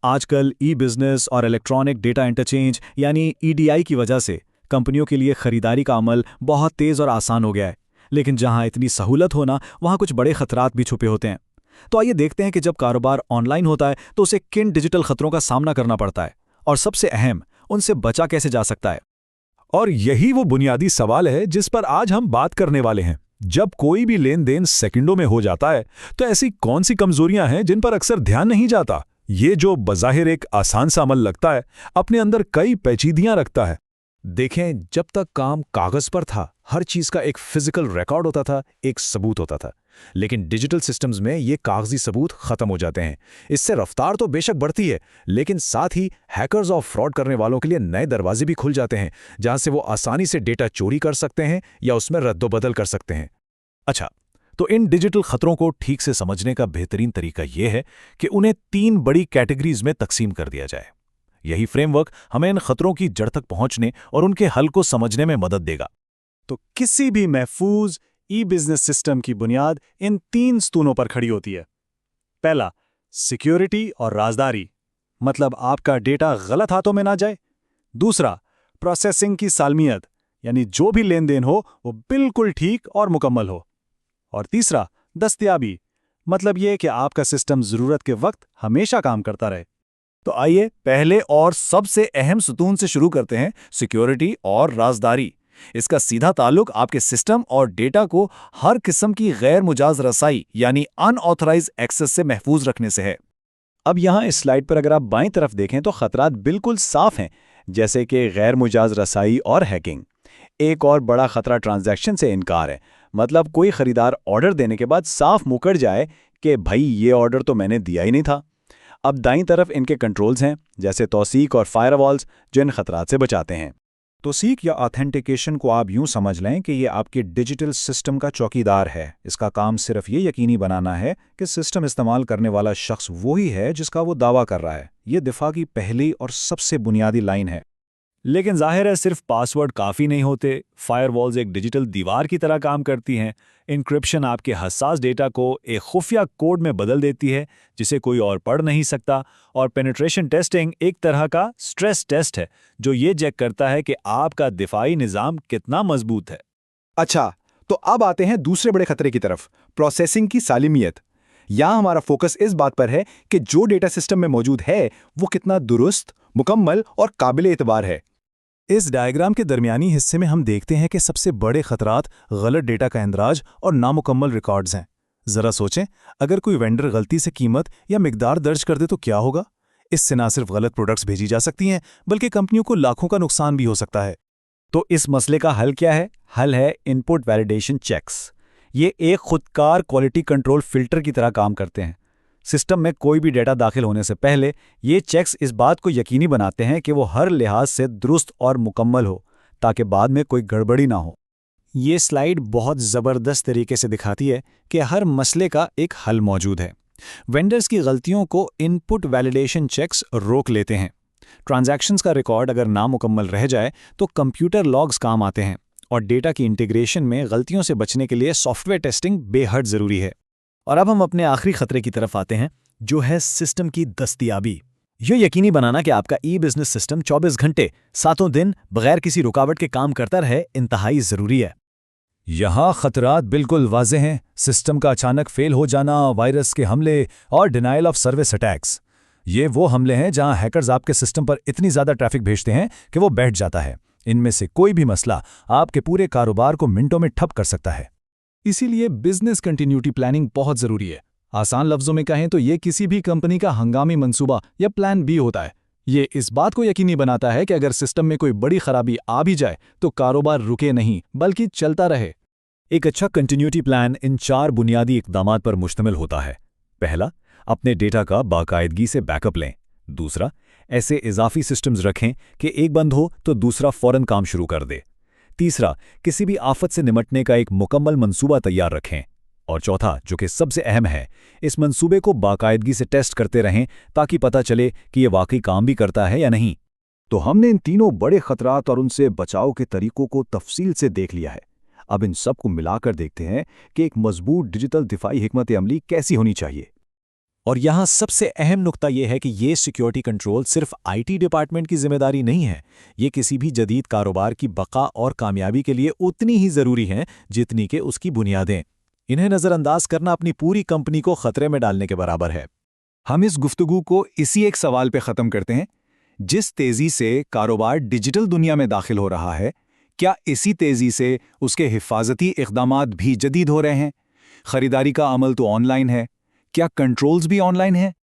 आजकल ई बिजनेस और electronic data interchange यानी ईडीआई की वजह से कंपनियों के लिए खरीदारी का अमल बहुत तेज और आसान हो गया है। लेकिन जहां इतनी सहूलत होना, वहां कुछ बड़े खतरात भी छुपे होते हैं। तो आइए देखते हैं कि जब कारोबार ऑनलाइन होता है तो उसे किन डिजिटल खतरों का सामना करना पड़ता है, और सबसे अहम, उनसे बचा कैसे जा सकता है। और यही वो बुनियादी सवाल है जिस पर आज हम बात करने वाले हैं। जब कोई भी लेन देन सेकंडों में हो जाता है, तो ऐसी कौन सी कमजोरियां हैं जिन पर अक्सर ध्यान नहीं जाता। ये जो बज़ाहिर एक आसान सा अमल लगता है, अपने अंदर कई पेचीदियां रखता है। देखें, जब तक काम कागज पर था, हर चीज का एक फिजिकल रिकॉर्ड होता था, एक सबूत होता था। लेकिन डिजिटल सिस्टम्स में ये कागजी सबूत खत्म हो जाते हैं। इससे रफ्तार तो बेशक बढ़ती है, लेकिन साथ ही हैकर्स और फ्रॉड करने वालों के लिए नए दरवाजे भी खुल जाते हैं, जहां से वो आसानी से डेटा चोरी कर सकते हैं या उसमें रद्दोबदल कर सकते हैं। अच्छा, तो इन डिजिटल खतरों को ठीक से समझने का बेहतरीन तरीका यह है कि उन्हें 3 बड़ी कैटेगरीज में तकसीम कर दिया जाए। यही फ्रेमवर्क हमें इन खतरों की जड़ तक पहुंचने और उनके हल को समझने में मदद देगा। तो किसी भी महफूज ई बिजनेस सिस्टम की बुनियाद इन 3 स्तूनों पर खड़ी होती है। पहला, सिक्योरिटी और राजदारी, मतलब आपका डेटा गलत हाथों में ना जाए। दूसरा, प्रोसेसिंग की सालमियत, यानी जो भी लेन देन हो वो बिल्कुल ठीक और मुकम्मल हो। और तीसरा, दस्तयाबी, मतलब यह कि आपका सिस्टम जरूरत के वक्त हमेशा काम करता रहे। तो आइए पहले और सबसे अहम सुतून से शुरू करते हैं, सिक्योरिटी और राजदारी। इसका सीधा ताल्लुक आपके सिस्टम और डेटा को हर किस्म की गैर मुजाज रसाई यानी अनऑथराइज एक्सेस से महफूज रखने से है। अब यहां इस स्लाइड पर अगर आप बाईं तरफ देखें तो खतरात बिल्कुल साफ हैं, जैसे कि गैर मुजाज रसाई और हैकिंग। एक और बड़ा खतरा ट्रांजैक्शन से इनकार है, मतलब कोई खरीदार ऑर्डर देने के बाद साफ मुकर जाए कि भाई ये ऑर्डर तो मैंने दिया ही नहीं था। अब दाईं तरफ इनके कंट्रोल्स हैं, जैसे तौसीक और फायरवॉल्स, जो इन खतरात से बचाते हैं। तौसीक या ऑथेंटिकेशन को आप यूं समझ लें कि ये आपके डिजिटल सिस्टम का चौकीदार है। इसका काम सिर्फ ये यकीनी बनाना है कि सिस्टम इस्तेमाल करने वाला शख्स वही है जिसका वो दावा कर रहा है। ये दिफा की पहली और सबसे बुनियादी लाइन है। लेकिन जाहिर है सिर्फ पासवर्ड काफ़ी नहीं होते। फायरवॉल्स एक डिजिटल दीवार की तरह काम करती हैं। इनक्रिप्शन आपके हसास डेटा को एक खुफिया कोड में बदल देती है जिसे कोई और पढ़ नहीं सकता। और पेनिट्रेशन टेस्टिंग एक तरह का स्ट्रेस टेस्ट है जो ये चेक करता है कि आपका दिफाई निज़ाम कितना मजबूत है। अच्छा, तो अब आते हैं दूसरे बड़े खतरे की तरफ, प्रोसेसिंग की सालिमियत। यहाँ हमारा फोकस इस बात पर है कि जो डेटा सिस्टम में मौजूद है वो कितना दुरुस्त, मुकम्मल और काबिल एतबार है। इस डायग्राम के दरमियानी हिस्से में हम देखते हैं कि सबसे बड़े खतरात गलत डेटा का इंदराज और नामुकम्मल रिकॉर्ड्स हैं। जरा सोचें, अगर कोई वेंडर गलती से कीमत या मिकदार दर्ज कर दे तो क्या होगा? इससे ना सिर्फ गलत प्रोडक्ट्स भेजी जा सकती हैं, बल्कि कंपनियों को लाखों का नुकसान भी हो सकता है। तो इस मसले का हल क्या है? हल है इनपुट वैलिडेशन चेक्स। ये एक खुदकार क्वालिटी कंट्रोल फिल्टर की तरह काम करते हैं। सिस्टम में कोई भी डेटा दाखिल होने से पहले ये चेक्स इस बात को यकीनी बनाते हैं कि वो हर लिहाज से दुरुस्त और मुकम्मल हो, ताकि बाद में कोई गड़बड़ी ना हो। ये स्लाइड बहुत ज़बरदस्त तरीके से दिखाती है कि हर मसले का एक हल मौजूद है। वेंडर्स की गलतियों को इनपुट वैलिडेशन चेक्स रोक लेते हैं। ट्रांजैक्शंस का रिकॉर्ड अगर नामुकम्मल रह जाए तो कंप्यूटर लॉग्स काम आते हैं, और डेटा की इंटीग्रेशन में गलतियों से बचने के लिए सॉफ्टवेयर टेस्टिंग बेहद ज़रूरी है। और अब हम अपने आखिरी खतरे की तरफ आते हैं, जो है सिस्टम की दस्तयाबी। यह यकीनी बनाना कि आपका ई बिजनेस सिस्टम 24 घंटे 7 दिन बगैर किसी रुकावट के काम करता रहे इंतहाई ज़रूरी है। यहाँ खतरात बिल्कुल वाज़े हैं। सिस्टम का अचानक फेल हो जाना, वायरस के हमले और डिनाइल ऑफ सर्विस अटैक्स। ये वो हमले हैं जहाँ हैकर्स आपके सिस्टम पर इतनी ज़्यादा ट्रैफिक भेजते हैं कि वो बैठ जाता है। इनमें से कोई भी मसला आपके पूरे कारोबार को मिनटों में ठप कर सकता है। इसीलिए बिजनेस कंटिन्यूटी प्लानिंग बहुत ज़रूरी है। आसान लफ्ज़ों में कहें तो ये किसी भी कंपनी का हंगामी मंसूबा या प्लान बी होता है। ये इस बात को यकीनी बनाता है कि अगर सिस्टम में कोई बड़ी खराबी आ भी जाए तो कारोबार रुके नहीं, बल्कि चलता रहे। एक अच्छा कंटिन्यूटी प्लान इन 4 बुनियादी इक़दामात पर मुश्तमिल होता है। पहला, अपने डेटा का बाकायदगी से बैकअप लें। दूसरा, ऐसे इजाफी सिस्टम्स रखें कि एक बंद हो तो दूसरा फौरन काम शुरू कर दे। तीसरा, किसी भी आफत से निमटने का एक मुकम्मल मंसूबा तैयार रखें। और चौथा, जो कि सबसे अहम है, इस मंसूबे को बाकायदगी से टेस्ट करते रहें ताकि पता चले कि ये वाकई काम भी करता है या नहीं। तो हमने इन तीनों बड़े खतरात और उनसे बचाव के तरीकों को तफसील से देख लिया है। अब इन सब को मिलाकर देखते हैं कि एक मजबूत डिजिटल दिफाई हिकमत अमली कैसी होनी चाहिए। और यहाँ सबसे अहम नुक्ता यह है कि ये सिक्योरिटी कंट्रोल सिर्फ आईटी डिपार्टमेंट की जिम्मेदारी नहीं है। ये किसी भी जदीद कारोबार की बका और कामयाबी के लिए उतनी ही ज़रूरी हैं जितनी कि उसकी बुनियादें। इन्हें नज़रअंदाज करना अपनी पूरी कंपनी को खतरे में डालने के बराबर है। हम इस गुफ्तगू को इसी एक सवाल पे ख़त्म करते हैं। जिस तेज़ी से कारोबार डिजिटल दुनिया में दाखिल हो रहा है, क्या इसी तेज़ी से उसके हिफाजती इक़दामात भी जदीद हो रहे हैं? खरीदारी का अमल तो ऑनलाइन है, क्या कंट्रोल्स भी ऑनलाइन हैं?